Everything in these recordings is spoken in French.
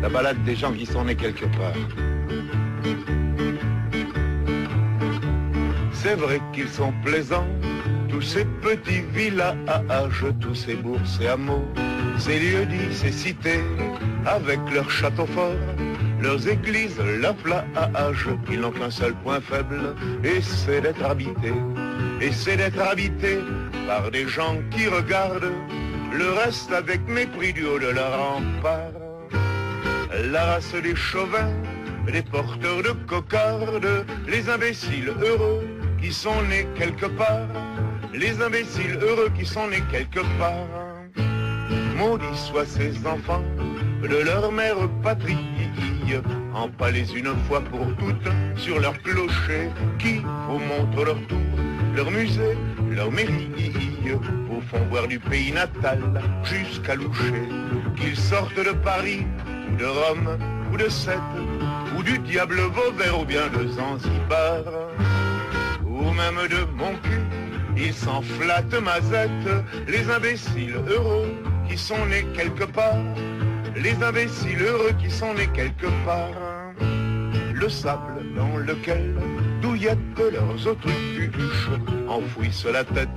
la balade des gens qui sont nés quelque part. C'est vrai qu'ils sont plaisants, tous ces petits villages, tous ces bourgs et hameaux, ces lieux-dits, ces cités, avec leurs châteaux forts, leurs églises, leurs plages. Ils n'ont qu'un seul point faible, et c'est d'être habités. Et c'est d'être habités par des gens qui regardent le reste avec mépris du haut de leur rempart. La race des chauvins, les porteurs de cocardes, les imbéciles heureux qui sont nés quelque part, les imbéciles heureux qui sont nés quelque part. Maudits soient ces enfants de leur mère patrie, empalés une fois pour toutes sur leur clocher, qui vous montrent leur tour, leur musée, leur mairie, vous font voir du pays natal jusqu'à Loucher. Qu'ils sortent de Paris, ou de Rome, ou de Sète, ou du diable Vauvert, ou bien de Zanzibar, ou même de mon cul, ils s'en flattent mazette, les imbéciles heureux qui sont nés quelque part, les imbéciles heureux qui sont nés quelque part. Le sable dans lequel douillettent leurs autruches enfouissent la tête,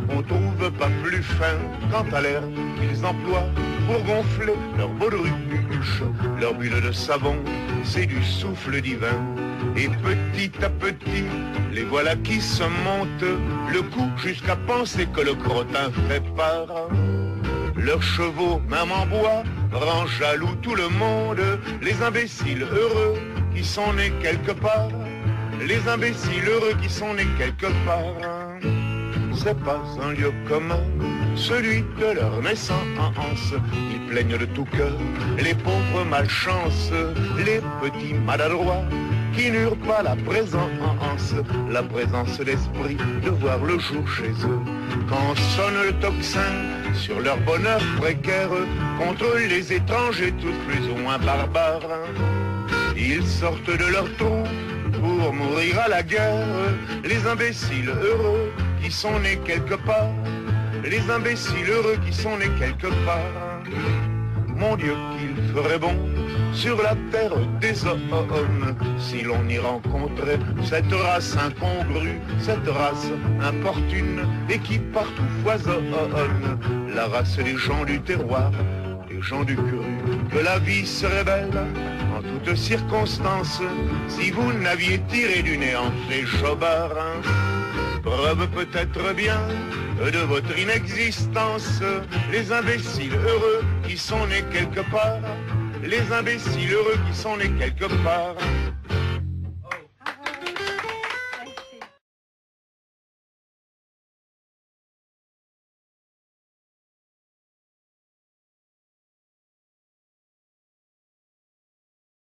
on trouve pas plus fin quant à l'air qu'ils emploient pour gonfler leurs baudruches. Leur bulle de savon, c'est du souffle divin, et petit à petit, les voilà qui se montent le cou jusqu'à penser que le crottin fait part. Leurs chevaux, même en bois, rendent jaloux tout le monde, les imbéciles heureux qui sont nés quelque part, les imbéciles heureux qui sont nés quelque part. C'est pas un lieu commun, celui de leur naissance. Ils plaignent de tout cœur les pauvres malchances, les petits maladroits qui n'eurent pas la présence d'esprit de voir le jour chez eux. Quand sonne le tocsin sur leur bonheur précaire, contre les étrangers tous plus ou moins barbares, ils sortent de leur trou pour mourir à la guerre, les imbéciles heureux qui sont nés quelque part, les imbéciles heureux qui sont nés quelque part. Mon Dieu, qu'il ferait bon sur la terre des hommes si l'on y rencontrait cette race incongrue, cette race importune et qui partout foisonne, la race des gens du terroir, des gens du cru. Que la vie serait belle en toutes circonstances si vous n'aviez tiré du néant ces jobards. Preuve peut-être bien de votre inexistence, les imbéciles heureux qui sont nés quelque part, les imbéciles heureux qui sont nés quelque part.